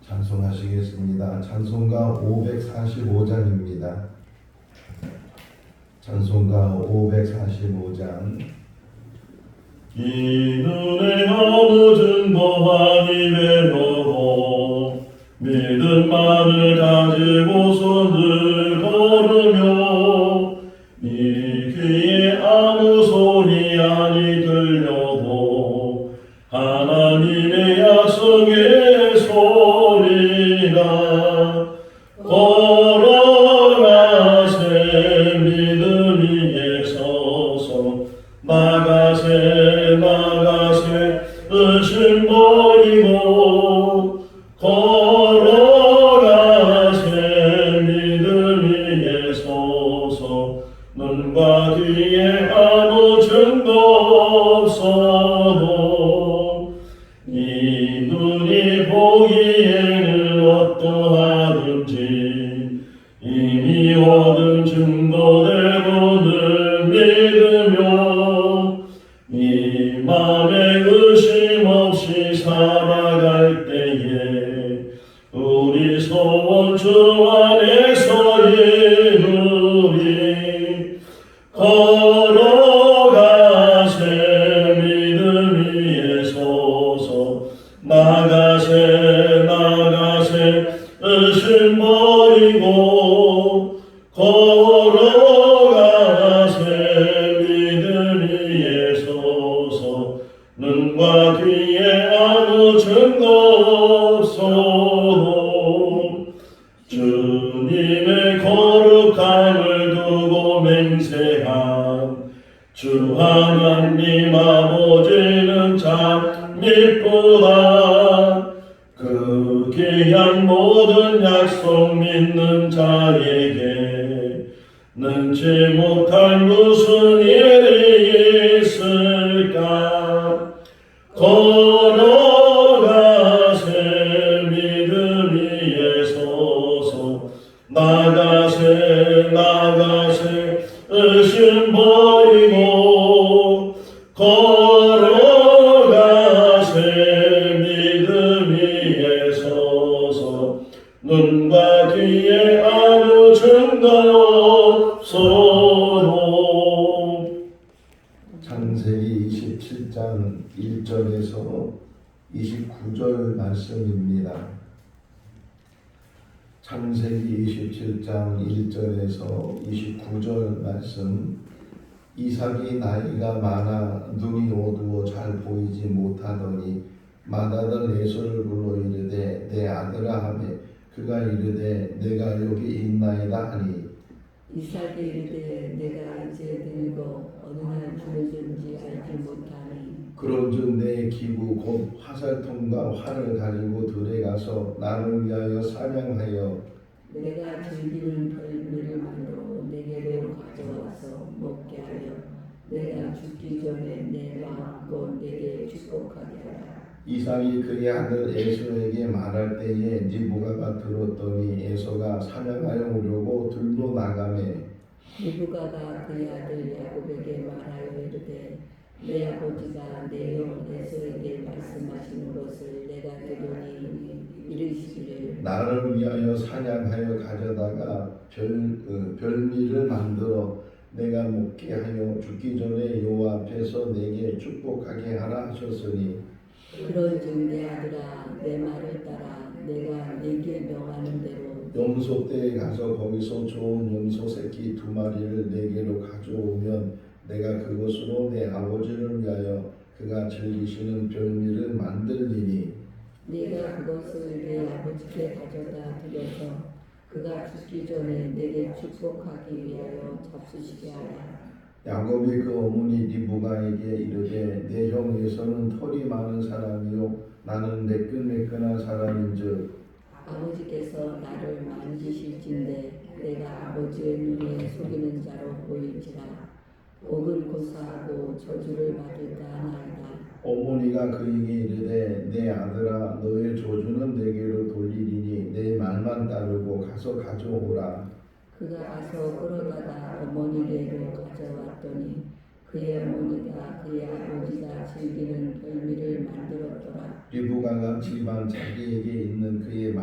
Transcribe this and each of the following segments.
찬송하시겠습니다. 찬송가 545장입니다. 찬송가 545장. 이 눈에 아무 증거한 입에 넣어 믿음만을 가지고서 늘 걸으며 이 귀에 아무 소리 아니 들려도 하나님의 약속의 소리가 걸어가세 믿음 위에 서서 나가세 의심 버리고 걸어가세 믿음 위에 서서 눈과 귀에 아무 증거 없어도 이 눈이 보기에는 어떠하든지 이미 얻은 증거대로 늘 믿으며 이 맘에 의심 없이 살아갈 때에 우리 소원 주 안에서 이루리 걸어가세 믿음 위에 서서 나가세 의심 버리고 걸어가세 믿음 위에 서서 눈과 귀에 아무 증거 없어도 주님의 거룩함을 두고 맹세한 주 하나님 아버지는 참 미쁘다. 그 귀한 모든 약속 믿는 자에게 능치 못할 무슨 일이 있을까. 걸어가세 믿음 위에 서서 나가세 의심 버리고 걸어가세 믿음 위에 서서 눈과 귀에 아무 증거 없어도. 창세기 27장 1절에서 29절 말씀입니다. 창세기 27장 1절에서 29절 말씀. 이삭이 나이가 많아 눈이 어두워 잘 보이지 못하더니 맏아들 에서를 불러 이르되 내 아들아 하매 그가 이르되 내가 여기 있나이다 하니 이삭이 이르되 내가 이제 늙어 어느 날 죽어진지 알지 못하니 그런즉 내 기구 곧 화살통과 활을 가지고 들에 가서 나를 위하여 사냥하여 내가 즐기는 별미를 만들어 내게로 가져와서 먹게 하여 내가 죽기 전에 내 마음껏 내게 축복하게 하라. 이삭이 그의 아들 에서에게 말할 때에 리브가가 들었더니 에서가 사냥하여 오려고 들로 나가매 리브가가 그의 아들 야곱에게 말하여 이르되 내 아버지가 내 형 에서에게 말씀하시는 것을 내가 들으니 이르시기를 나를 위하여 사냥하여 가져다가 별미를 만들어 내가 먹게 하여 죽기 전에 여호와 앞에서 내게 축복하게 하라 하셨으니 그런즉 내 아들아 내 말을 따라 내가 네게 명하는 대로 염소떼에 가서 거기서 좋은 염소 새끼 2마리를 내게로 가져오면 내가 그것으로 내 아버지를 위하여 그가 즐기시는 별미를 만들리니 네가 그것을 내 아버지께 가져다 드려서 그가 죽기 전에 내게 축복하기 위하여 잡수시게 하라. 야곱이 그 어머니 리브가에게 이르되 내 형 에서는 털이 많은 사람이요 나는 매끈매끈한 사람인즉 아버지께서 나를 만지실진데 내가 아버지의 눈에 속이는 자로 보일지라. 복을 고사하고 저주를 받을까 하나이다. 어머니가 그에게 이르되 내 아들아 너의 저주는 내게로 돌리리니 내 말만 따르고 가서 가져오라. 그가 가서 끌어다가 어머니에게로 가져왔더니 그의 어머니가 그의 아버지가 즐기는 별미를 만들었더라. 리브가가 집안 자기에게 있는 그의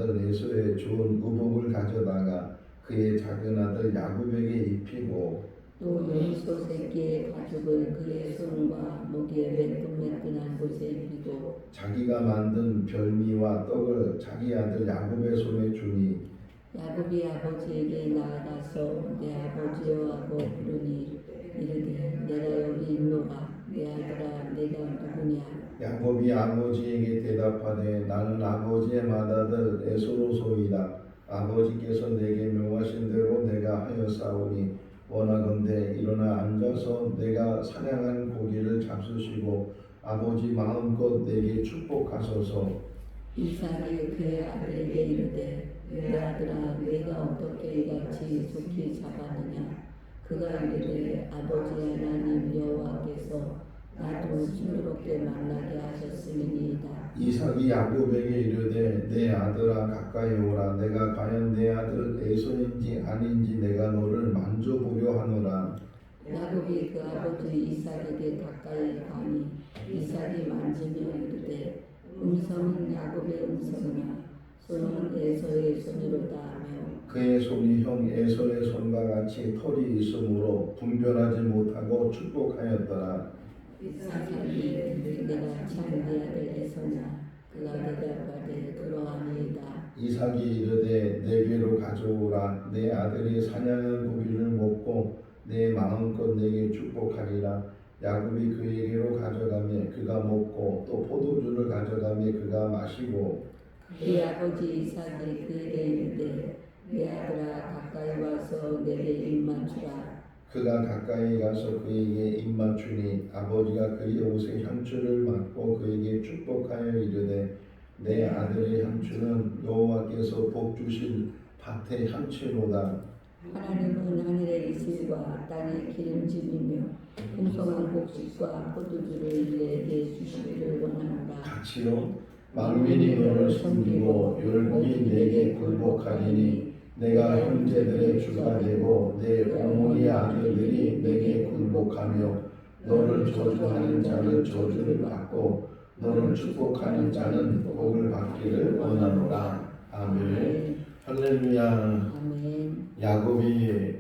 아들 에서의 좋은 의복을 가져다가 그의 작은 아들 야곱에게 입히고 또 염소 새끼의 가죽을 그의 손과 목에 매끈매끈한 곳에 입히고 자기가 만든 별미와 떡을 자기 아들 야곱의 손에 주니 야곱이 아버지에게 나아가서 내 아버지여 하고 부르니 이르되 내가 여기 있노라. 내 아들아 내가 누구냐. 야곱이 아버지에게 대답하되 나는 아버지의 맏아들 에서로소이다. 아버지께서 내게 명하신 대로 내가 하였사오니 원하건대 일어나 앉아서 내가 사냥한 고기를 잡수시고 아버지 마음껏 내게 축복하소서. 이삭이 그의 아들에게 이르되 내 아들아 내가 어떻게 이같이 좋게 잡았느냐. 그가 이르되 아버지 하나님 여호와께서 나도 싱그럽게 만나게 하셨음이니이다. 이삭이 야곱에게 이르되 내 아들아 가까이 오라. 내가 과연 내 아들 에서인지 아닌지 내가 너를 만져보려 하노라. 야곱이 그 아버지 이삭에게 가까이 가니 이삭이 만지며 이르되 음성은 야곱의 음성이나 손은 에서의 손이로다 하며 그의 손이 형 에서의 손과 같이 털이 있으므로 분별하지 못하고 축복하였더라. 이삭이 내가 참 내 아들 에서냐. 그가 대답하되 그러하니이다. 이삭이 이르되 내게로 가져오라. 내 아들이 사냥한 고기를 먹고 내 마음껏 내게 축복하리라. 야곱이 그에게로 가져가며 그가 먹고 또 포도주를 가져가며 그가 마시고 그의 아버지 이삭이 그에게 이르되 내 아들아 가까이 와서 내게 입 맞추라. 그가 가까이 가서 그에게 입 맞추니 아버지가 그의 옷의 향추를 맡고 그에게 축복하여 이르되 내 아들의 향추는 여호와께서 복 주실 밭의 향추로다. 하나님은 하늘의 이슬과 땅의 기름짐이며 풍성한 곡식과 포도주를 내게 주시기를 원하노라. 같이요. 만민이 너를 섬기고 열국이 내게 굴복하리니 내가 형제들의 주가 되고 내 어머니 아들들이 내게 굴복하며 너를 저주하는 자는 저주를 받고 너를 축복하는 자는 복을 받기를 원하노라. 아멘. 할렐루야. 아멘. 야곱이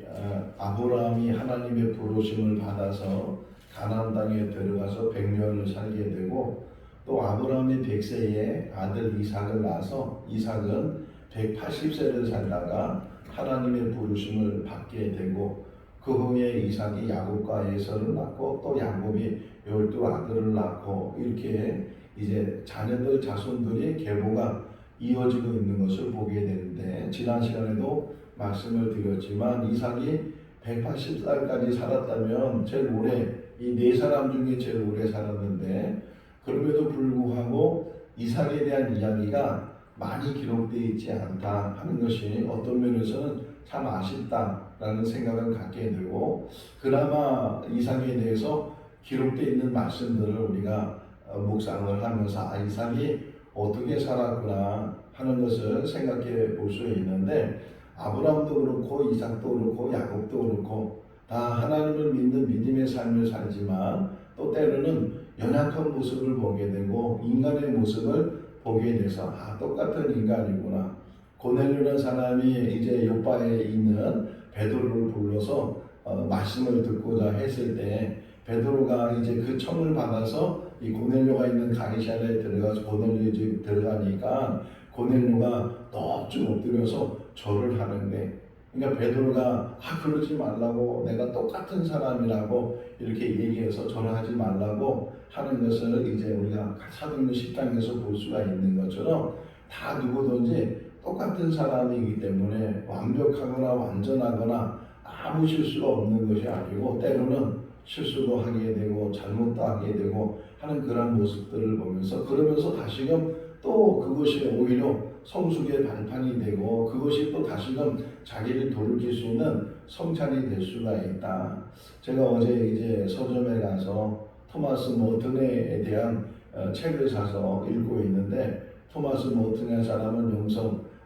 아브라함이 하나님의 부르심을 받아서 가나안 땅에 들어가서 100년을 살게 되고 또 아브라함이 100세에 아들 이삭을 낳아서 이삭은 180세를 살다가 하나님의 부르심을 받게 되고 그 후에 이삭이 야곱과 에서를 낳고 또 야곱이 12아들을 낳고 이렇게 이제 자녀들 자손들이 계보가 이어지고 있는 것을 보게 되는데 지난 시간에도 말씀을 드렸지만 이삭이 180살까지 살았다면 제일 오래 이 네 사람 중에 제일 오래 살았는데 그럼에도 불구하고 이삭에 대한 이야기가 많이 기록되어 있지 않다 하는 것이 어떤 면에서는 참 아쉽다라는 생각을 갖게 되고 그나마 이삭에 대해서 기록되어 있는 말씀들을 우리가 묵상을 하면서 이삭이 어떻게 살았구나 하는 것을 생각해 볼 수 있는데 아브라함도 그렇고 이삭도 그렇고 야곱도 그렇고 다 하나님을 믿는 믿음의 삶을 살지만 또 때로는 연약한 모습을 보게 되고 인간의 모습을 보게 돼서 똑같은 인간이구나. 고넬료라는 사람이 이제 요바에 있는 베드로를 불러서 말씀을 듣고자 했을 때 베드로가 이제 그 청을 받아서 이 고넬료가 있는 가리샤에 들어가서 고넬료 집 들어가니까 고넬료가 넋좀 엎드려서 절을 하는데 그러니까 베드로가 그러지 말라고 내가 똑같은 사람이라고 이렇게 얘기해서 절하지 말라고 하는 것을 이제 우리가 사도행전 10장에서 볼 수가 있는 것처럼 다 누구든지 똑같은 사람이기 때문에 완벽하거나 완전하거나 아무 실수가 없는 것이 아니고 때로는 실수도 하게 되고 잘못도 하게 되고 하는 그런 모습들을 보면서 그러면서 다시금 또 그것이 오히려 성숙의 발판이 되고 그것이 또 다시금 자기를 돌이킬 수 있는 성찬이 될 수가 있다. 제가 어제 이제 서점에 가서 토마스 모튼에 대한 책을 사서 읽고 있는데 토마스 모튼이라는 사람은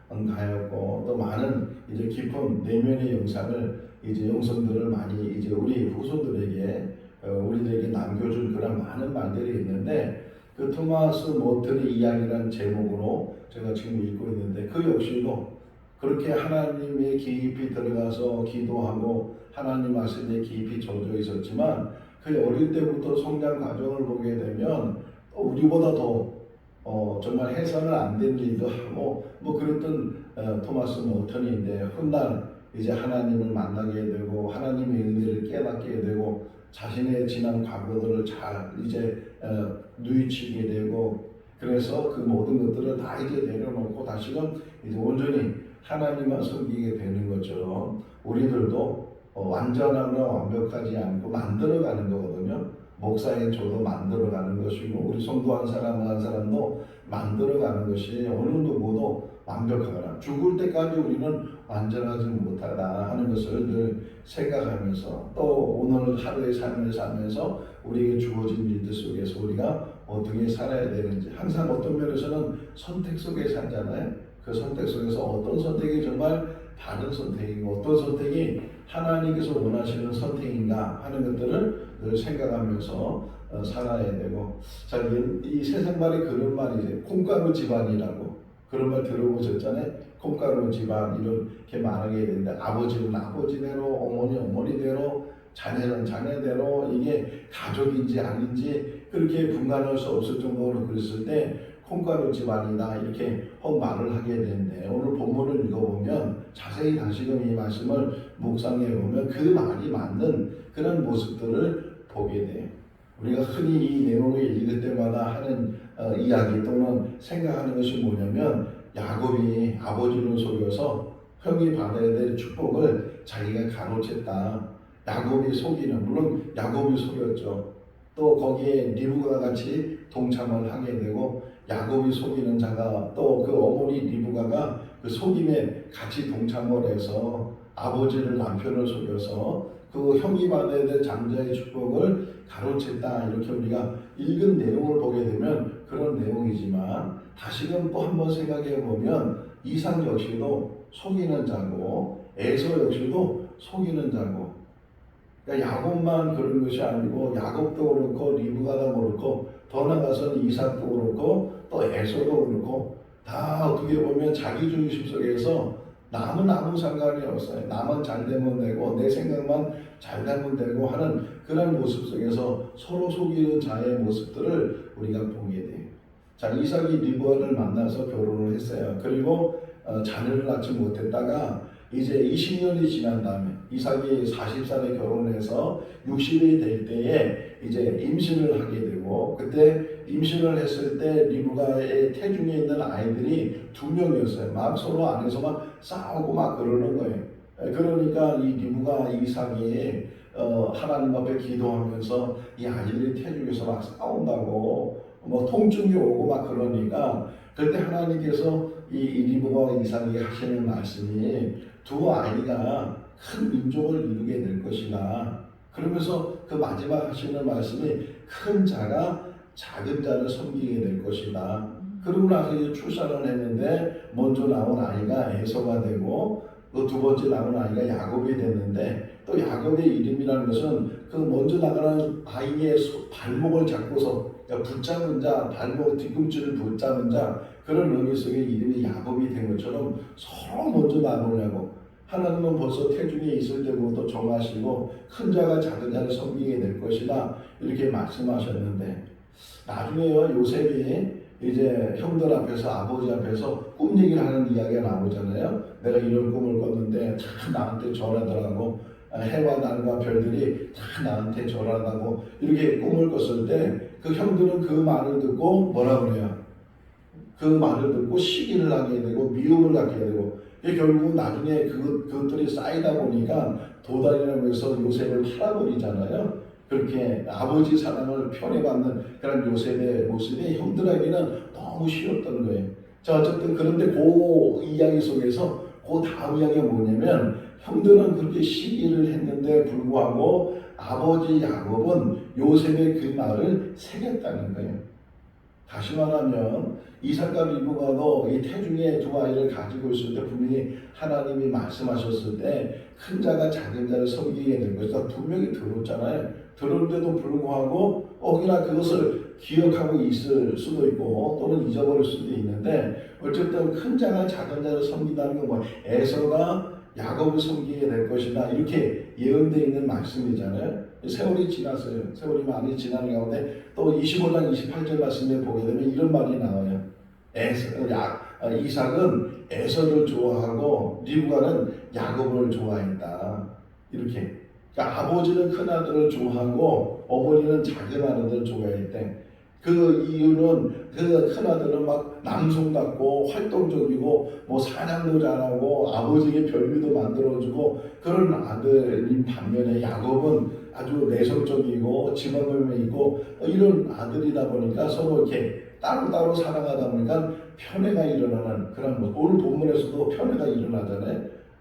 영성가였고 또 많은 이제 깊은 내면의 영상을 이제 영성들을 많이 이제 우리 후손들에게 우리들에게 남겨준 그런 많은 말들이 있는데 그 그 토마스 모튼의 이야기라는 제목으로 제가 지금 읽고 있는데 그 역시도 그렇게 하나님의 깊이 들어가서 기도하고 하나님 말씀에 깊이 젖어 있었지만 그 어릴 때부터 성장 과정을 보게 되면 우리보다 더 정말 해서는 안 된 일도 하고 뭐 그랬던 토마스 모튼인데 훗날 이제 하나님을 만나게 되고 하나님의 은혜를 깨닫게 되고 자신의 지난 과거들을 잘 이제 누이치게 되고 그래서 그 모든 것들을 다 이제 내려놓고 다시금 이제 온전히 하나님만 섬기게 되는 것처럼 우리들도 완전하거나 완벽하지 않고 만들어가는 거거든요. 목사인 저도 만들어가는 것이고 우리 성도 한 사람 한 사람도 만들어가는 것이 어느 누구도 완벽하거나 죽을 때까지 우리는 완전하지 못하다 하는 것을 늘 생각하면서 또 오늘 하루의 삶을 살면서 우리에게 주어진 일들 속에서 우리가 어떻게 살아야 되는지 항상 어떤 면에서는 선택 속에 살잖아요. 그 선택 속에서 어떤 선택이 정말 바른 선택이고 어떤 선택이 하나님께서 원하시는 선택인가 하는 것들을 늘 생각하면서 살아야 되고 자, 이 세상 말에 그런 말이 이제 콩가루 집안이라고 그런 말 들어보셨잖아요. 콩가루 집안 이렇게 말하게 되는데 아버지는 아버지대로 어머니 어머니대로 자녀는 자녀대로 이게 가족인지 아닌지 그렇게 분간할 수 없을 정도로 그랬을 때 콩가루 집안이다 이렇게 말을 하게 되는데 오늘 본문을 읽어보면 자세히 다시금 이 말씀을 묵상해 보면 그 말이 맞는 그런 모습들을 보게 돼요. 우리가 흔히 이 내용을 읽을 때마다 하는 이야기 또는 생각하는 것이 뭐냐면 야곱이 아버지를 속여서 형이 받아야 될 축복을 자기가 가로챘다. 야곱이 속이는 물론 야곱이 속였죠. 또 거기에 리브가 같이 동참을 하게 되고 야곱이 속이는 자가 또 그 어머니 리브가가 그 속임에 같이 동참을 해서 아버지를 남편을 속여서 그 형이 받아야 될 장자의 축복을 가로챘다 이렇게 우리가 읽은 내용을 보게 되면 그런 내용이지만 다시금 또 한번 생각해 보면 이삭 역시도 속이는 자고 에서 역시도 속이는 자고 그러니까 야곱만 그런 것이 아니고 야곱도 그렇고 리브가도 그렇고 더 나아가서는 이삭도 그렇고 또 에서도 그렇고 다 어떻게 보면 자기 중심 속에서 남은 아무 상관이 없어요. 나만 잘 되면 되고 내 생각만 잘 되면 되고 하는 그런 모습 속에서 서로 속이는 자의 모습들을 우리가 보게 돼요. 자, 이삭이 리브가를 만나서 결혼을 했어요. 그리고 자녀를 낳지 못했다가 이제 20년이 지난 다음에 이삭이 40살에 결혼해서 60이 될 때에 이제 임신을 하게 되고 그때 임신을 했을 때 리브가의 태중에 있는 아이들이 2명이었어요. 막 서로 안에서 막 싸우고 막 그러는 거예요. 그러니까 이 리브가 이삭이 하나님 앞에 기도하면서 이 아이들이 태중에서 막 싸운다고 뭐 통증이 오고 막 그러니까 그때 하나님께서 이 리브가와 이삭이 하시는 말씀이 두 아이가 큰 민족을 이루게 될 것이다. 그러면서 그 마지막 하시는 말씀이 큰 자가 작은 자를 섬기게 될 것이다. 그러고 나서 이제 출산을 했는데 먼저 나온 아이가 에서가 되고 또 두 번째 나온 아이가 야곱이 됐는데 또 야곱의 이름이라는 것은 그 먼저 나가는 아이의 발목을 잡고서 붙잡은 자, 발목 뒤꿈치를 붙잡은 자 그런 의미 속의 이름이 야곱이 된 것처럼 서로 먼저 나누려고 하나님은 벌써 태중에 있을 때부터 정하시고 큰 자가 작은 자를 섬기게 될 것이다 이렇게 말씀하셨는데 나중에요 요셉이 이제 형들 앞에서 아버지 앞에서 꿈 얘기를 하는 이야기가 나오잖아요. 내가 이런 꿈을 꿨는데 다 나한테 절하더라고. 해와 달과 별들이 다 나한테 절하다고 이렇게 꿈을 꿨을 때 그 형들은 그 말을 듣고 뭐라 그래요? 그 말을 듣고 시기를 하게 되고 미움을 갖게 되고 결국 나중에 그것들이 쌓이다 보니까 도단이라고 해서 요셉을 팔아버리잖아요. 그렇게 아버지 사랑을 편애받는 그런 요셉의 모습이 형들에게는 너무 싫었던 거예요. 자, 어쨌든 그런데 그 이야기 속에서 그 다음 이야기가 뭐냐면 형들은 그렇게 시기를 했는데 불구하고 아버지 야곱은 요셉의 그 말을 새겼다는 거예요. 다시 말하면 이삭과 리브가도 이 태중에 두 아이를 가지고 있을 때 분명히 하나님이 말씀하셨을 때 큰 자가 작은 자를 섬기게 될 것이다. 두 명이 들었잖아요. 들었는데도 불구하고 혹이나 그것을 기억하고 있을 수도 있고 또는 잊어버릴 수도 있는데 어쨌든 큰 자가 작은 자를 섬긴다는 건 뭐 에서가 야곱을 섬기게 될 것이다 이렇게 예언되어 있는 말씀이잖아요. 세월이 지났어요. 세월이 많이 지나는 가운데 또 25장 28절 말씀에 보게 되면 이런 말이 나와요. 이삭은 에서를 좋아하고 리브가는 야곱을 좋아했다. 이렇게. 그러니까 아버지는 큰 아들을 좋아하고 어머니는 작은 아들을 좋아했대. 그 이유는 그 큰 아들은 막 남성답고 활동적이고 뭐 사냥도 잘하고 아버지에게 별미도 만들어주고 그런 아들인 반면에 야곱은 아주 내성적이고 지방감이 있고 이런 아들이다 보니까 서로 이렇게 따로따로 살아가다 보니까 편애가 일어나는 그런 뭐 오늘 본문에서도 편애가 일어나잖아요.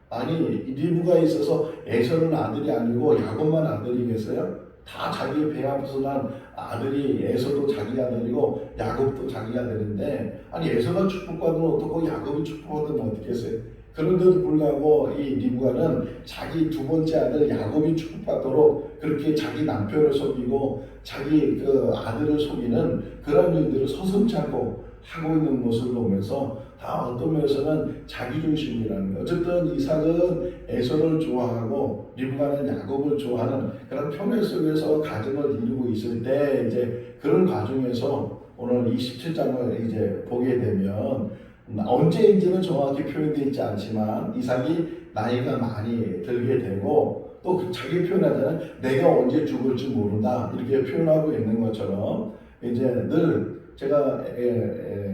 아니 리브가 있어서 에서는 아들이 아니고 야곱만 아들이겠어요? 다 자기 배 앞에서 난 아들이 에서도 자기 아들이고 야곱도 자기 아들인데 아니 에서가 축복받으면 어떻고 야곱이 축복받으면 어떻겠어요? 그런데도 불구하고 이 리브가는 자기 두 번째 아들 야곱이 축복받도록 그렇게 자기 남편을 속이고 자기 그 아들을 속이는 그런 일들을 서슴지 않고 하고 있는 모습을 보면서 다 어떤 면에서는 자기중심이라는 거예요. 어쨌든 이삭은 에서를 좋아하고 리브가는 야곱을 좋아하는 그런 편애 속에서 가정을 이루고 있을 때 이제 그런 과정에서 오늘 27장을 이제 보게 되면 언제인지는 정확히 표현되어 있지 않지만 이삭이 나이가 많이 들게 되고 또 자기 표현하자면 내가 언제 죽을지 모른다 이렇게 표현하고 있는 것처럼 이제 늘 제가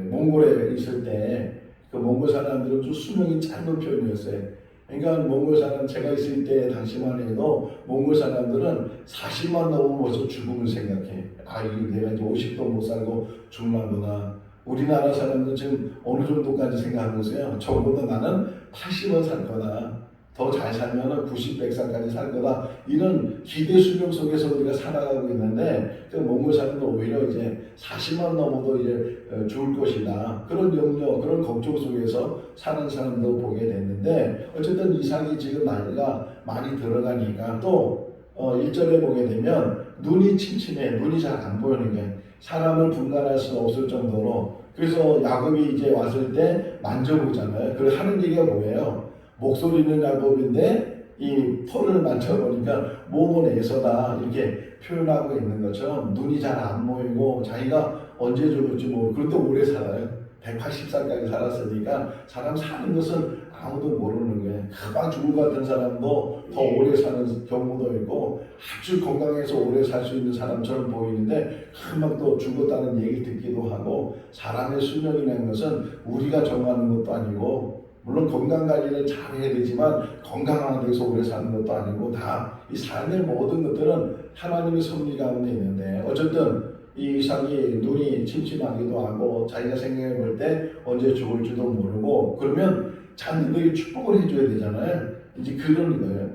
몽골에 있을 때 그 몽골 사람들은 좀 수명이 짧은 편이었어요. 그러니까 몽골 사람 제가 있을 때 당시만 해도 몽골 사람들은 40만 넘으면 벌써 죽음을 생각해. 아 이거 내가 이제 50도 못 살고 죽나보다. 우리나라 사람들 지금 어느 정도까지 생각하면서요. 적어도 나는 80은 살 거다. 더 잘 살면 90, 100살까지 살 거다. 이런 기대 수명 속에서 우리가 살아가고 있는데 그 몽골 사람들 오히려 이제 40만 넘어도 이제 죽을 것이다. 그런 염려, 그런 걱정 속에서 사는 사람도 보게 됐는데 어쨌든 이삭이 지금 나이가 많이 들어가니까 또 1절에 보게 되면 눈이 침침해. 눈이 잘 안 보이는 거예요. 사람을 분간할 수 없을 정도로. 그래서 야곱이 이제 왔을 때 만져보잖아요. 그걸 하는 얘기가 뭐예요? 목소리는 야곱인데 이 털을 만져보니까 몸은 에서다 이렇게 표현하고 있는 것처럼 눈이 잘 안 보이고 자기가 언제 죽을지 모르고 그런데 오래 살아요. 180살까지 살았으니까 사람 사는 것은 아무도 모르는 거예요. 금방 죽을 것 같은 사람도 더 오래 사는 경우도 있고 아주 건강해서 오래 살 수 있는 사람처럼 보이는데 금방 또 죽었다는 얘기 듣기도 하고 사람의 수명이라는 것은 우리가 정하는 것도 아니고 물론 건강관리를 잘 해야 되지만 건강한 데서 오래 사는 것도 아니고 다 이 삶의 모든 것들은 하나님의 섭리 가운데 있는데 어쨌든 이 이삭이 눈이 침침하기도 하고 자기가 생각해 볼 때 언제 죽을지도 모르고 그러면 자녀들에게 축복을 해줘야 되잖아요. 이제 그런 거예요.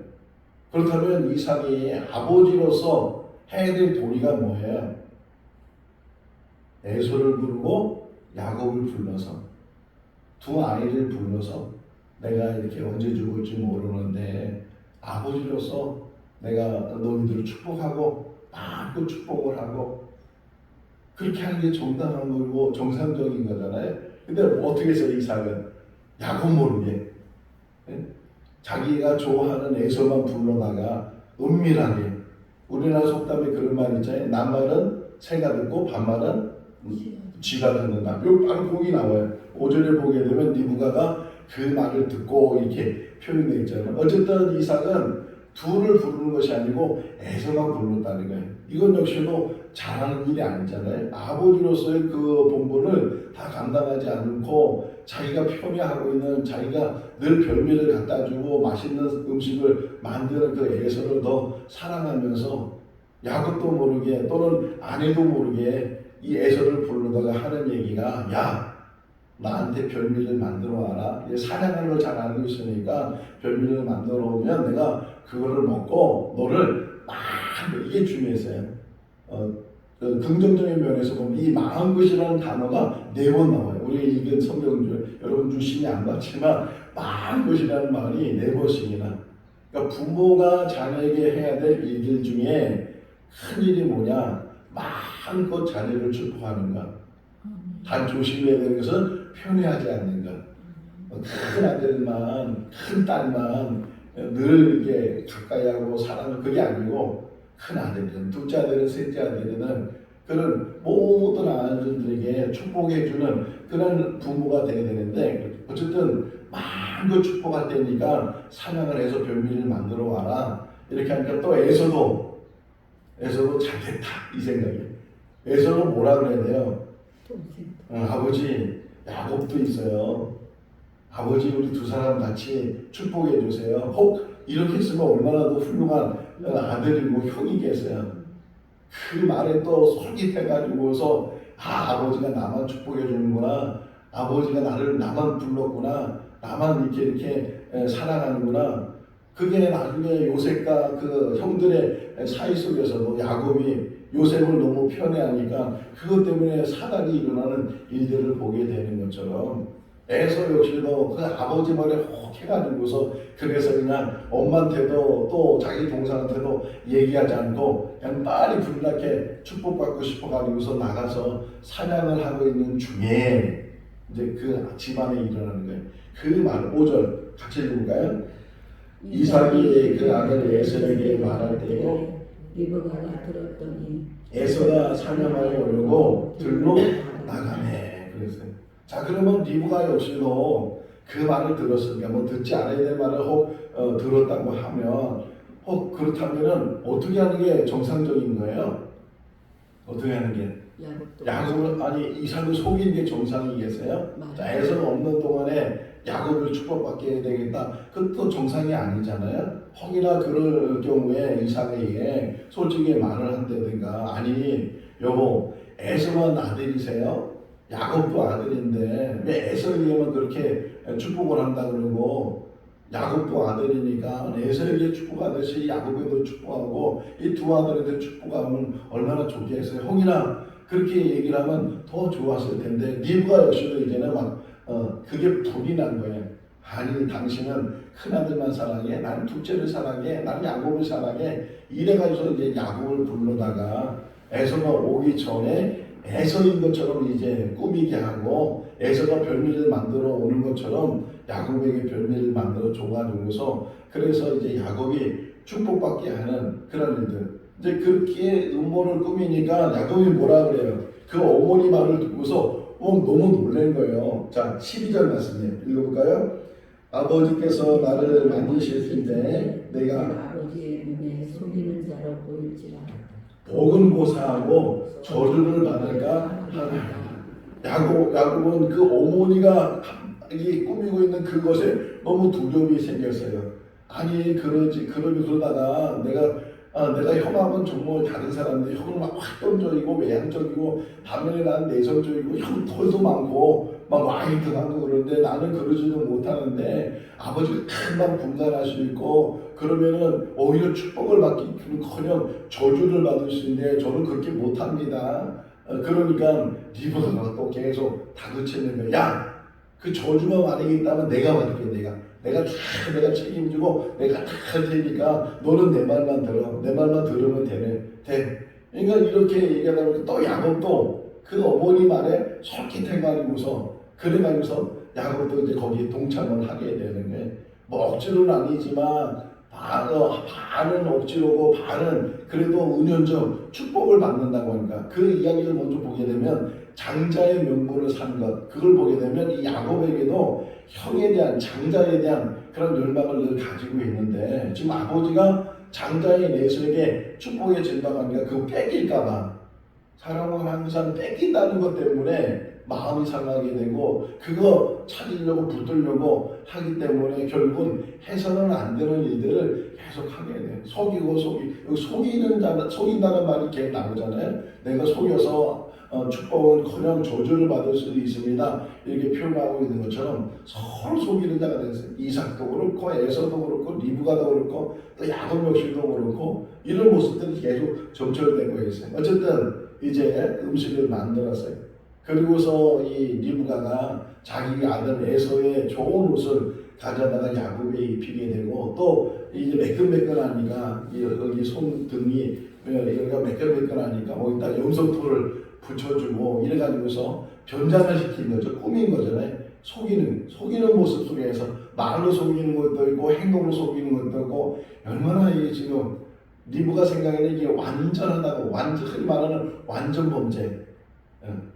그렇다면 이삭이 아버지로서 해야 될 도리가 뭐예요? 에서를 부르고 야곱을 불러서 두 아이를 불러서 내가 이렇게 언제 죽을지 모르는데 아버지로서 내가 너희들을 축복하고 마음껏 축복을 하고 그렇게 하는 게 정당한 거고 정상적인 거잖아요. 근데 어떻게 했어요? 이삭은 야곱 모르게 자기가 좋아하는 에서만 불러다가 은밀하게 우리나라 속담에 그런 말 있잖아요. 남말은 새가 듣고 반말은 쥐가 듣는다. 요 바로 거기 나와요. 5절에 보게 되면 리브가가 그 말을 듣고 이렇게 표현되어 있잖아요. 어쨌든 이삭은 둘을 부르는 것이 아니고 에서만 불렀다는 거예요. 이건 역시도 잘하는 일이 아니잖아요. 아버지로서의 그 본분을 다 감당하지 않고 자기가 편애하고 있는 자기가 늘 별미를 갖다 주고 맛있는 음식을 만드는 그 에서를 더 사랑하면서 야곱도 모르게 또는 아내도 모르게 이 에서를 부르다가 하는 얘기가 야 나한테 별미를 만들어 와라. 사냥하는 걸 잘 알고 있으니까 별미를 만들어 오면 내가 그거를 먹고 너를 막 이게 중요했어요. 그 긍정적인 면에서 보면 이 마음굿이라는 단어가 4번 나와요. 우리 읽은 성경 중 여러분 유심히 안 봤지만 마음굿이라는 말이 4번씩이나. 그러니까 부모가 자녀에게 해야 될 일들 중에 큰 일이 뭐냐? 마음껏 자녀를 축복하는가. 단 조심해야 되는 것은 편애하지 않는 것. 큰 아들만, 큰 딸만 늘 이렇게 가까이 하고 사랑을, 그게 아니고 큰 아들은, 둘째 아들은, 셋째 아들은 그런 모든 아들들에게 축복해주는 그런 부모가 되어야 되는데, 어쨌든 마음껏 축복할 때니까 사냥을 해서 별미를 만들어 와라 이렇게 하니까 또 에서도 잘됐다 이 생각이. 에서는 뭐라 그래야 돼요? 아버지 야곱도 있어요. 아버지 우리 두 사람 같이 축복해 주세요. 혹 이렇게 했으면 얼마나 더 훌륭한 아들이고 형이겠어요. 그 말에 또 솔깃해가지고서 아버지가 나만 축복해 주는구나. 아버지가 나만 불렀구나. 나만 이렇게 사랑하는구나. 그게 나중에 요셉과 그 형들의 사이 속에서도 야곱이 요셉을 너무 편애하니까 그것 때문에 사단이 일어나는 일들을 보게 되는 것처럼 에서 역시도 그 아버지 말에 혹 해가지고서 그래서 그냥 엄마한테도 또 자기 동생한테도 얘기하지 않고 그냥 빨리 불나게 축복받고 싶어가지고서 나가서 사냥을 하고 있는 중에 이제 그 집안에 일어나는 거예요. 그 말 5절 같이 읽어볼까요? 이삭이 그 아들 에서에게 말할 때에 리브가가 들었더니 에서가 사냥하러 오려고 들로 나가네 그랬어요. 자, 그러면 리브가 역시도 그 말을 들었으니까 뭐 듣지 않아야 될 말을 혹 들었다고 하면 혹 그렇다면은 어떻게 하는 게 정상적인 거예요? 어떻게 하는 게? 야곱을 아니 이삭을 속이는 게 정상이겠어요? 자, 에서가 없는 동안에 야곱을 축복받게 해야 되겠다. 그것도 정상이 아니잖아요. 혹이나 그럴 경우에 이삭에게 솔직히 말을 한다든가, 아니 여보 에서만 아들이세요? 야곱도 아들인데 왜 에서에게만 그렇게 축복을 한다 그러고, 야곱도 아들이니까 에서에게 축복하듯이 야곱에도 축복하고 이 두 아들한테 축복하면 얼마나 좋겠어요. 혹이나 그렇게 얘기를 하면 더 좋았을 텐데 리브가 역시도 이제는 막 그게 불이 난 거예요. 아니 당신은 큰아들만 사랑해, 나는 둘째를 사랑해, 나는 야곱을 사랑해. 이래가지고 이제 야곱을 불러다가 에서가 오기 전에 에서인 것처럼 이제 꾸미게 하고 에서가 별미를 만들어 오는 것처럼 야곱에게 별미를 만들어 줘가지고서 그래서 이제 야곱이 축복받게 하는 그런 일들. 이제 그렇게 음모를 꾸미니까 야곱이 뭐라 그래요? 그 어머니 말을 듣고서 너무 놀란 거예요. 자, 12절 말씀이에요. 읽어볼까요? 아버지께서 나를 만드실 텐데 내가 아버지의 눈에 속이는 자로 보일지라 복은 고사하고 저주를 받을까 하나. 야곱은 그 어머니가 이 꾸미고 있는 그것에 너무 두려움이 생겼어요. 아니 그러다가 내가 형하고는 정말 다른 사람인데 형은 막 활동적이고 외향적이고 반면에 나는 내성적이고 형 털도 많고 막 와인도 하고 그러는데 나는 그러지도 못하는데 아버지가 금방 분간할 수 있고 그러면은 오히려 축복을 받기는커녕 저주를 받을 수 있는데 저는 그렇게 못합니다. 그러니까 리브가가 또 계속 다그치는 거야. 야, 그 저주만 만약에 있다면 내가 받을게. 내가 책임지고 내가 다 할 테니까 너는 내 말만 들어. 내 말만 들으면 돼. 그러니까 이렇게 얘기하다 보니까 또 야곱도 그 어머니 말에 솔깃해가지고서 그래가지고서 야곱도 이제 거기에 동참을 하게 되는 거예요. 뭐 억지로는 아니지만 반은 억지로고 반은 그래도 은연적 축복을 받는다고 하니까 그 이야기를 먼저 보게 되면 장자의 명분을 산 것, 그걸 보게 되면 이 야곱에게도 형에 대한 장자에 대한 그런 열망을 늘 가지고 있는데 지금 아버지가 장자의 내수에게 축복의 진다고 하니까 그거 뺏길까봐 사람은 항상 뺏긴다는 것 때문에 마음이 상하게 되고 그거 찾으려고 붙들려고 하기 때문에 결국은 해서는 안 되는 일들을 계속 하게 돼요. 속인다는 말이 계속 나오잖아요. 내가 속여서 축복은커녕 저주를 받을 수도 있습니다. 이렇게 표현하고 있는 것처럼 서로 속이는 자가 됐어요. 이삭도 그렇고 에서도 그렇고 리브가도 그렇고 또 야곱 역시도 그렇고 이런 모습들이 계속 점철되고 있어요. 어쨌든 이제 음식을 만들었어요. 그리고서 이 리브가가 자기 아들 에서의 좋은 옷을 가져다가 야곱에 입히게 되고 또 이제 매끈매끈하니까 여기 손등이 여기가 매끈매끈하니까 거기다 염소토를 붙여주고 이래가지고서 변장을 시킨 거죠. 꾸민 거잖아요. 속이는 모습 속에서 말로 속이는 것도 있고 행동으로 속이는 것도 있고 얼마나 이게 지금 리브가 생각에는 이게 완전하다고 흔히 말하는 완전 범죄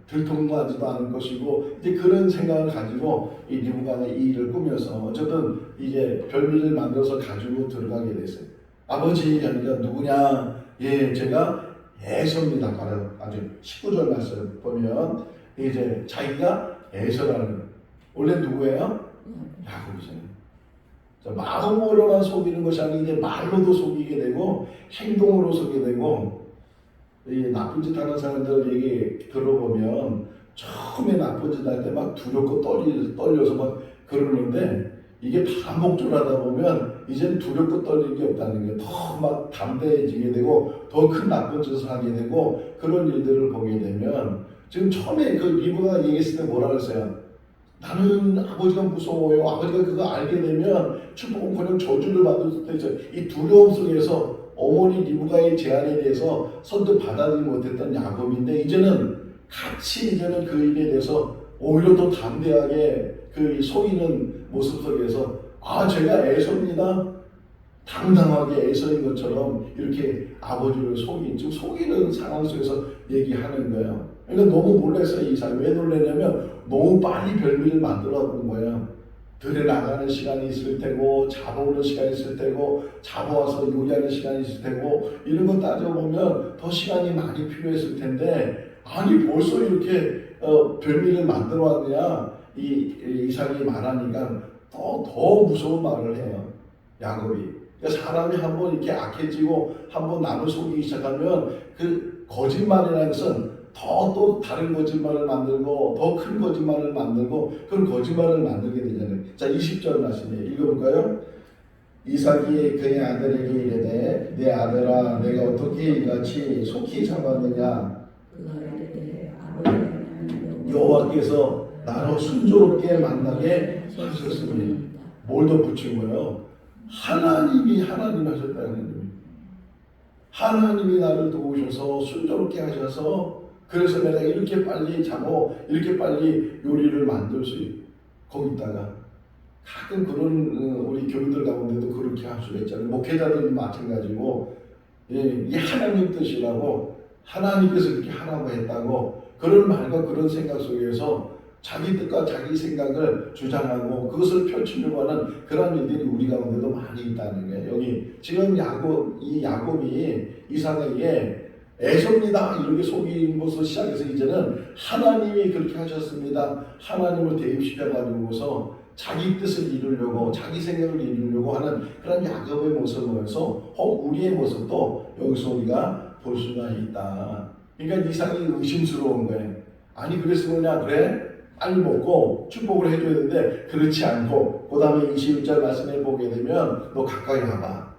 들통나지도 않을 것이고 이제 그런 생각을 가지고 이 리브가 이 일을 꾸며서 어쨌든 이제 별미를 만들어서 가지고 들어가게 됐어요. 아버지 하니까 누구냐? 예, 제가 에서입니다. 바로 아주 19절 말씀 보면 이제 자기가 에서라는 거예요. 원래 누구예요? 야곱이잖아요. 마음으로만 속이는 것이 아니고 이제 말로도 속이게 되고 행동으로 속이게 되고 이 나쁜 짓 하는 사람들 얘기 들어보면 처음에 나쁜 짓 할 때 막 두렵고 떨려서 막 그러는데 이게 반복적으로 하다 보면 이제는 두렵고 떨리는 게 없다는 거예요. 더 막 담대해지게 되고 더 큰 나쁜 짓을 하게 되고 그런 일들을 보게 되면 지금 처음에 그 리브가 얘기했을 때 뭐라 그랬어요? 나는 아버지가 무서워요. 아버지가 그거 알게 되면 축복은커녕 저주를 받을 수도 있어요. 이 두려움 속에서 어머니 리브가의 제안에 대해서 선뜻 받아들이지 못했던 야곱인데 이제는 같이 이제는 그 일에 대해서 오히려 더 담대하게 그 속이는 모습 속에서 제가 에서입니다. 당당하게 에서인 것처럼 이렇게 아버지를 속이는 상황 속에서 얘기하는 거예요. 그러니까 너무 놀랐어요. 이 사람이. 왜 놀랐냐면 너무 빨리 별미를 만들어 본 거예요. 들에 나가는 시간이 있을 테고 잡아오는 시간이 있을 테고 잡아와서 요리하는 시간이 있을 테고 이런 거 따져보면 더 시간이 많이 필요했을 텐데 아니 벌써 이렇게 별미를 만들어 왔냐 이삭이 말하니까 더 무서운 말을 해요. 야곱이. 그러니까 사람이 한번 이렇게 악해지고 한번 남을 속이기 시작하면 그 거짓말이라는 것은 또 다른 거짓말을 만들고 더 큰 거짓말을 만들고 그런 거짓말을 만들게 되잖아요. 자 20절 말씀이에요. 읽어볼까요? 이삭이 그의 아들에게 이르되 내 아들아 내가 어떻게 이같이 속히 잡았느냐 여호와께서 나로 순조롭게 만나게 하셨으니 뭘 덧붙인 거예요? 하나님이 하셨다는 거예요. 하나님이 나를 도우셔서 순조롭게 하셔서 그래서 내가 이렇게 빨리 자고 이렇게 빨리 요리를 만들 수 있고 거기다가 가끔 그런 우리 교인들 가운데도 그렇게 할 수가 있잖아요. 목회자들도 마찬가지고 이 하나님 뜻이라고 하나님께서 그렇게 하라고 했다고 그런 말과 그런 생각 속에서 자기 뜻과 자기 생각을 주장하고 그것을 펼치려고 하는 그런 일들이 우리 가운데도 많이 있다는 거예요. 여기 지금 야곱이 이삭에게 에서입니다 이렇게 속인 것을 시작해서 이제는 하나님이 그렇게 하셨습니다. 하나님을 대입시켜가지고서 자기 뜻을 이루려고 자기 생각을 이루려고 하는 그런 야곱의 모습을 보면서 우리의 모습도 여기서 우리가 볼 수가 있다. 그러니까 이삭이 의심스러운 거예요. 아니 그래서 그래? 빨리 먹고 축복을 해줘야 되는데 그렇지 않고 그 다음에 21절 말씀을 보게 되면 너 가까이 와봐.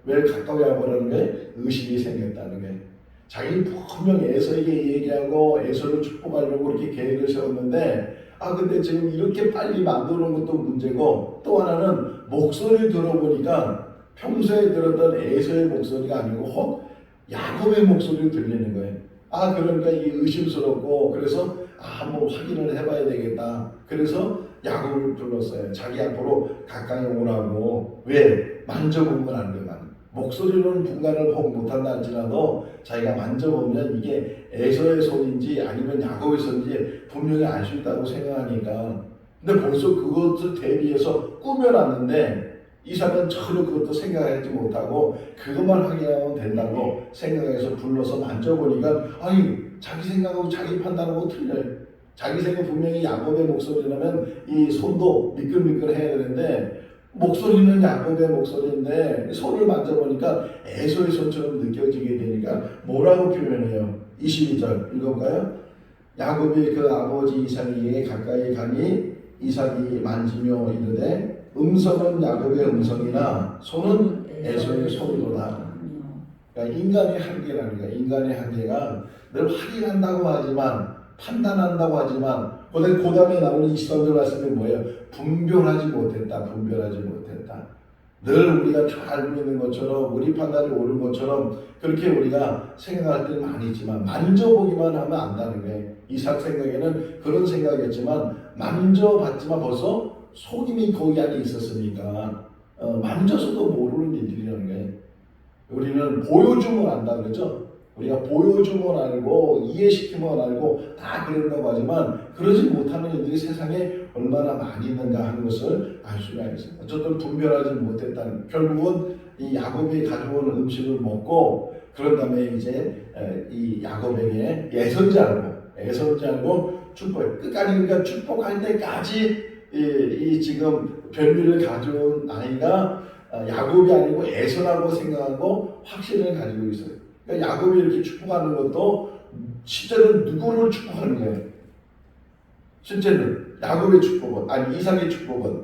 왜 가까이 와보라는 게 의심이 생겼다는 거예요. 자기는 분명 에서에게 얘기하고 에서를 축복하려고 이렇게 계획을 세웠는데 근데 지금 이렇게 빨리 만드는 것도 문제고 또 하나는 목소리를 들어보니까 평소에 들었던 에서의 목소리가 아니고 야곱의 목소리를 들리는 거예요. 그러니까 이게 의심스럽고 그래서 한번 확인을 해봐야 되겠다. 그래서 야곱을 불렀어요. 자기 앞으로 가까이 오라고. 왜? 만져보면 안 돼요. 목소리로는 분간을 못한다 할지라도 자기가 만져보면 이게 에서의 손인지 아니면 야곱의 손인지 분명히 알 수 있다고 생각하니까 근데 벌써 그것을 대비해서 꾸며놨는데 이삭은 전혀 그것도 생각하지 못하고 그것만 확인하면 된다고 생각해서 불러서 만져보니까 자기 생각하고 자기 판단하고 틀려요. 자기 생각 분명히 야곱의 목소리라면 이 손도 미끌미끌해야 되는데 목소리는 야곱의 목소리인데 손을 만져보니까 에서의 손처럼 느껴지게 되니까 뭐라고 표현해요? 22절 읽어볼까요? 야곱이 그 아버지 이삭에게 가까이 가니 이삭이 만지며 이르되 음성은 야곱의 음성이나 손은 에서의 손이로다. 그러니까 인간의 한계라는 거야. 인간의 한계가 늘 확인한다고 하지만 판단한다고 하지만 그 다음에 나오는 23절 말씀이 뭐예요? 분별하지 못했다. 늘 우리가 다 알고 있는 것처럼 우리 판단이 옳은 것처럼 그렇게 우리가 생각할 때는 많이 있지만 만져보기만 하면 안다는 거예요. 이삭 생각에는 그런 생각이었지만 만져봤지만 벌써 속임이 거기 안에 있었으니까 만져서도 모르는 일들이라는 거예요. 우리는 보여주면 안다 그러죠. 우리가 보여주면 알고 이해시키면 알고 다 그런다고 하지만 그러지 못하는 일들이 세상에 얼마나 많이 있는가 하는 것을 알 수가 있어요. 어쨌든 분별하지 못했다는, 결국은 이 야곱이 가져온 음식을 먹고 그런 다음에 이제 이 야곱에게 애선지 알고 축복해. 끝까지 그러니까 축복할 때까지 이 지금 별미를 가져온 아이가 야곱이 아니고 에서라고 생각하고 확신을 가지고 있어요. 그러니까 야곱이 이렇게 축복하는 것도 실제로 누구를 축복하는 거예요? 실제는 야곱의 축복은, 아니 이삭의 축복은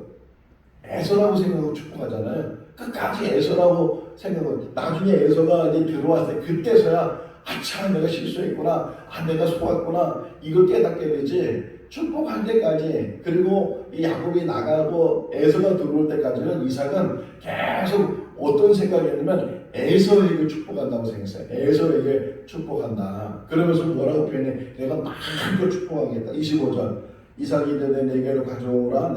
에서라고 생각하고 축복하잖아요. 끝까지 에서라고 생각하고 나중에 에서가 이제 들어왔을 때 그때서야 아참 내가 실수했구나, 내가 속았구나 이걸 깨닫게 되지. 축복할 때까지, 그리고 이 야곱이 나가고 에서가 들어올 때까지는 이삭은 계속 어떤 생각이었냐면 에서에게 축복한다고 생각했어요. 에서에게 축복한다. 그러면서 뭐라고 표현해? 내가 마음껏 축복하겠다. 25절. 이삭이 이르되 내게로 가져오라.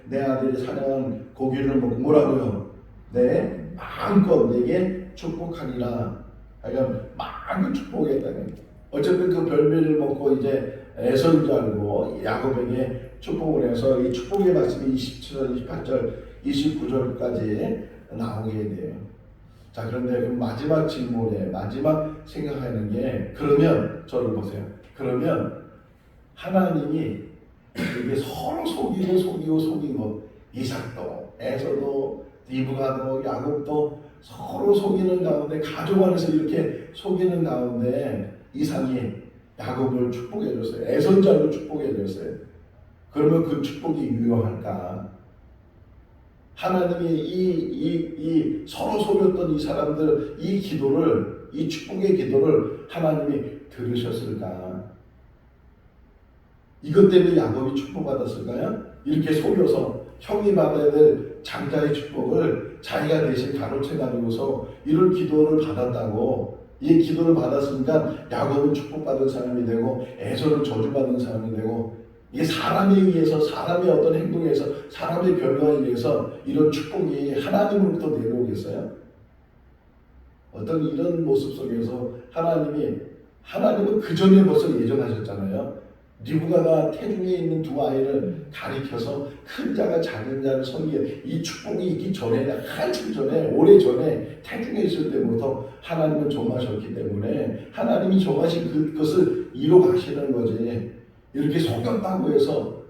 내 아들이 사냥한 고기를 먹고 뭐라고요? 내 마음껏 내게 축복하리라. 그러니까 마음껏 축복하겠다는. 어쨌든 그 별미를 먹고 이제 에서인 줄 알고 야곱에게 축복을 해서 이 축복의 말씀이 27절, 28절, 29절까지 나오게 돼요. 자, 그런데 그 마지막 질문에 마지막 생각하는 게, 그러면 저를 보세요. 그러면 하나님이 이게 서로 속이고 이삭도 에서도 리브가도 야곱도 서로 속이는 가운데, 가족 안에서 이렇게 속이는 가운데 이삭이 야곱을 축복해 줬어요. 에선자로 축복해 줬어요. 그러면 그 축복이 유효할까? 하나님이 이 서로 속였던 이 사람들 이 기도를, 이 축복의 기도를 하나님이 들으셨을까? 이것 때문에 야곱이 축복받았을까요? 이렇게 속여서 형이 받아야 될 장자의 축복을 자기가 대신 가로채 가지고서 이런 기도를 받았다고. 이 기도를 받았으니까 야곱은 축복받은 사람이 되고 에서는 저주받은 사람이 되고, 이게 사람에 의해서, 사람의 어떤 행동에서, 사람의 결과에 의해서 이런 축복이 하나님으로부터 내려오겠어요? 어떤 이런 모습 속에서 하나님은 그 전에 벌써 예정하셨잖아요. 리브가가 태중에 있는 두 아이를 가리켜서 큰 자가 작은 자를 섬기게, 이 축복이 있기 전에, 한참 전에, 오래 전에 태중에 있을 때부터 하나님은 정하셨기 때문에 하나님이 정하신 그것을 이뤄 가시는 거지. 이렇게 속였다고 해서,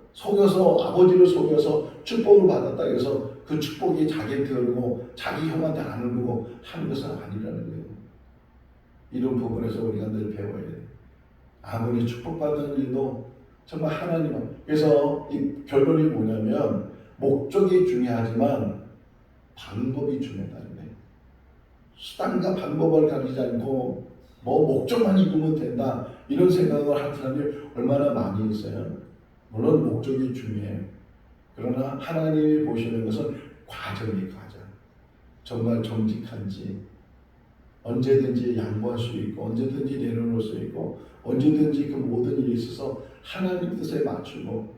아버지를 속여서 축복을 받았다 해서 그 축복이 자기한테 흐르고 자기 형한테 안 흐르고 하는 것은 아니라는 거예요. 이런 부분에서 우리가 늘 배워야 돼요. 아무리 축복받는 일도 정말 하나님은. 그래서 이 결론이 뭐냐면 목적이 중요하지만 방법이 중요하다는 거예요. 수단과 방법을 가리지 않고 목적만 이루면 된다 이런 생각을 하는 사람이 얼마나 많이 있어요. 물론 목적이 중요해요. 그러나 하나님이 보시는 것은 과정. 정말 정직한지, 언제든지 양보할 수 있고 언제든지 내려놓을 수 있고 언제든지 그 모든 일에 있어서 하나님 뜻에 맞추고.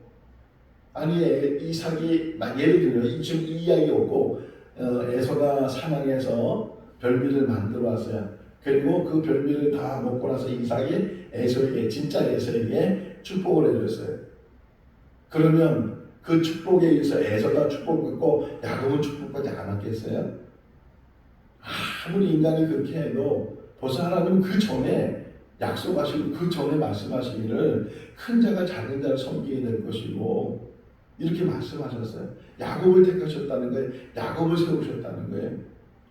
아니 이삭이 예를 들면 지금 이 이야기 오고 에서가 사냥해서 별미를 만들어 왔어요. 그리고 그 별미를 다 먹고 나서 이삭이 에서에게, 진짜 에서에게 축복을 해줬어요. 그러면 그 축복에 의해서 에서가 축복받고 야곱은 축복받지 않았겠어요? 아무리 인간이 그렇게 해도 벌써 하나님은 그 전에 약속하시고 그 전에 말씀하시기를 큰 자가 작은 자를 섬기게 될 것이고 이렇게 말씀하셨어요. 야곱을 택하셨다는 거예요. 야곱을 세우셨다는 거예요.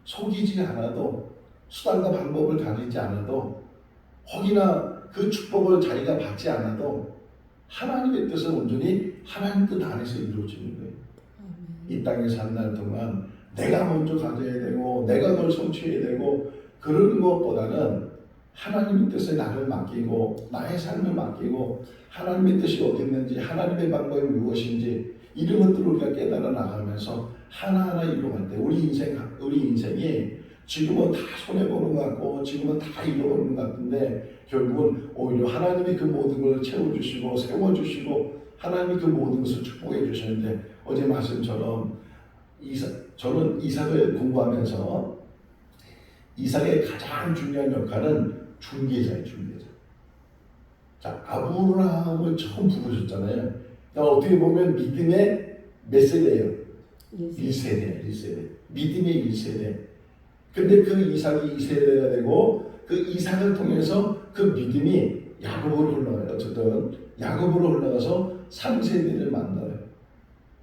속이지 않아도, 수단과 방법을 가리지 않아도, 혹이나 그 축복을 자기가 받지 않아도 하나님의 뜻은 온전히 하나님 뜻 안에서 이루어지는 거예요. 이 땅에 산 날 동안 내가 먼저 가져야 되고 내가 널 성취해야 되고 그런 것보다는 하나님의 뜻에 나를 맡기고 나의 삶을 맡기고 하나님의 뜻이 어디 있는지, 하나님의 방법이 무엇인지 이런 것들을 우리가 깨달아 나가면서 하나하나 이루어갈 때 우리 인생이 지금은 다 손해보는 것 같고 지금은 다 잃어버리는 것 같은데 결국은 오히려 하나님이 그 모든 걸 채워주시고 세워주시고 하나님이 그 모든 것을 축복해 주시는데 어제 말씀처럼 저는 이삭을 공부하면서 이삭의 가장 중요한 역할은 중개자예요. 중개자. 자, 아브라함을 처음 부르셨잖아요. 그러니까 어떻게 보면 믿음의 몇 세대예요? 1세대. 믿음의 1세대. 근데 그 이삭이 2세대가 되고 그 이삭을 통해서 그 믿음이 야곱으로 흘러가요. 어쨌든 야곱으로 흘러가서 3세대를 만나요.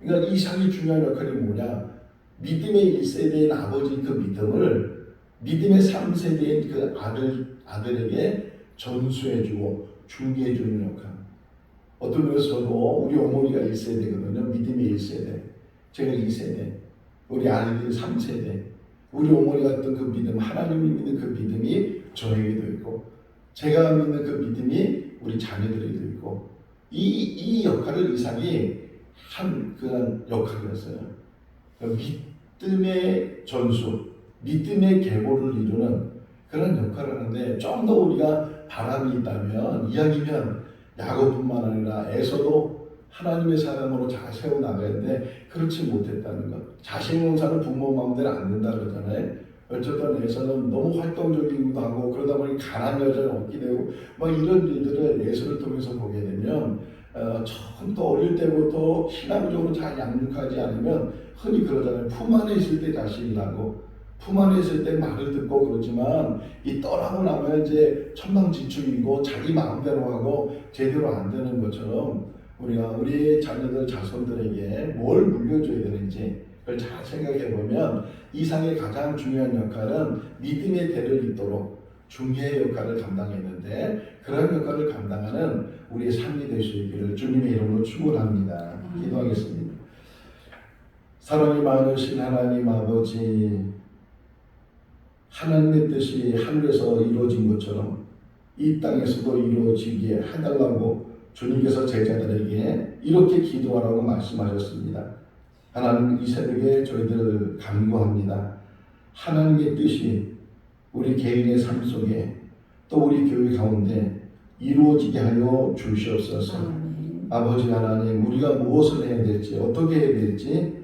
그러니까 이삭이 중요한 역할이 뭐냐? 믿음의 1세대인 아버지 그 믿음을 믿음의 3세대인 그 아들에게 전수해주고 중개해주는 역할. 어떤 면에서 저도 우리 어머니가 1세대거든요. 믿음의 1세대. 제가 2세대. 우리 아들이 3세대. 우리 어머니가 했던 그 믿음, 하나님이 믿는 그 믿음이 저에게도 있고 제가 믿는 그 믿음이 우리 자녀들에게도 있고 이 역할을 이삭이 한 그런 역할이었어요. 믿음의 전수, 믿음의 계보를 이루는 그런 역할을 하는데 좀 더 우리가 바람이 있다면 이야기면 야곱뿐만 아니라 에서도 하나님의 사람으로 잘 세워나가야 되는데 그렇지 못했다는 것. 자식 농사는 부모 마음대로 안 된다 그러잖아요. 어쨌든 에서는 너무 활동적이기도 하고 그러다 보니 가난 여자를 얻게 되고 막 이런 일들을 예수를 통해서 보게 되면 처음 또 어릴 때부터 신앙적으로 잘 양육하지 않으면 흔히 그러잖아요. 품 안에 있을 때 자식이 나고 품 안에 있을 때 말을 듣고 그러지만 이 떠나고 나면 이제 천방지축이고 자기 마음대로 하고 제대로 안 되는 것처럼 우리가 우리 자녀들 자손들에게 뭘 물려줘야 되는지 그걸 잘 생각해 보면 이삭의 가장 중요한 역할은 믿음의 대를 잇도록 중개의 역할을 감당했는데 그런 역할을 감당하는 우리의 삶이 될 수 있기를 주님의 이름으로 축원합니다. 기도하겠습니다. 사랑이 많으신 하나님 아버지, 하나님의 뜻이 하늘에서 이루어진 것처럼 이 땅에서도 이루어지게 해달라고 주님께서 제자들에게 이렇게 기도하라고 말씀하셨습니다. 하나님, 이 새벽에 저희들을 간구합니다. 하나님의 뜻이 우리 개인의 삶 속에 또 우리 교회 가운데 이루어지게 하여 주시옵소서. 아버지 하나님, 우리가 무엇을 해야 될지, 어떻게 해야 될지,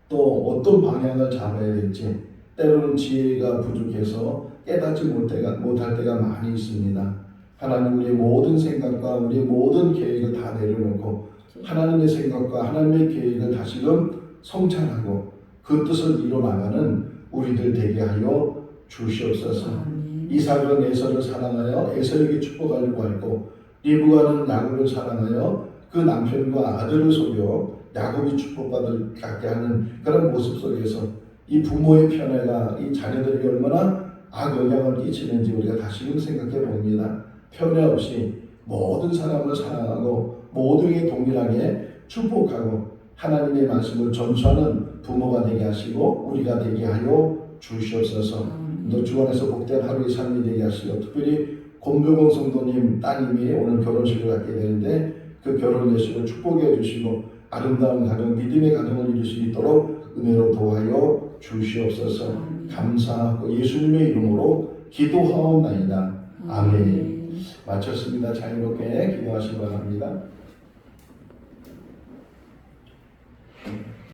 또 어떤 방향을 잡아야 될지, 때로는 지혜가 부족해서 깨닫지 못할 때가 많이 있습니다. 하나님, 우리의 모든 생각과 우리의 모든 계획을 다 내려놓고 하나님의 생각과 하나님의 계획을 다시금 성찰하고 그 뜻을 이뤄나가는 우리들 되게 하여 주시옵소서. 이삭은 에서를 사랑하여 에서에게 축복하려고 하고 리브가는 야곱을 사랑하여 그 남편과 아들을 속여 야곱이 축복받을 갖게 하는 그런 모습 속에서 이 부모의 편애가 이 자녀들에게 얼마나 악영향을 끼치는지 우리가 다시금 생각해 봅니다. 편애 없이 모든 사람을 사랑하고 모두에게 동일하게 축복하고 하나님의 말씀을 전수하는 부모가 되게 하시고 우리가 되게 하여 주시옵소서. 또 주 안에서 복된 하루의 삶이 되게 하시고 특별히 권병원 성도님 따님이 오늘 결혼식을 갖게 되는데 그 결혼 예식을 축복해 주시고 아름다운 가정, 믿음의 가정을 이룰 수 있도록 은혜로 도와여 주시옵소서. 감사하고 예수님의 이름으로 기도하옵나이다. 아멘. 마쳤습니다. 자유롭게 기도하시기 바랍니다.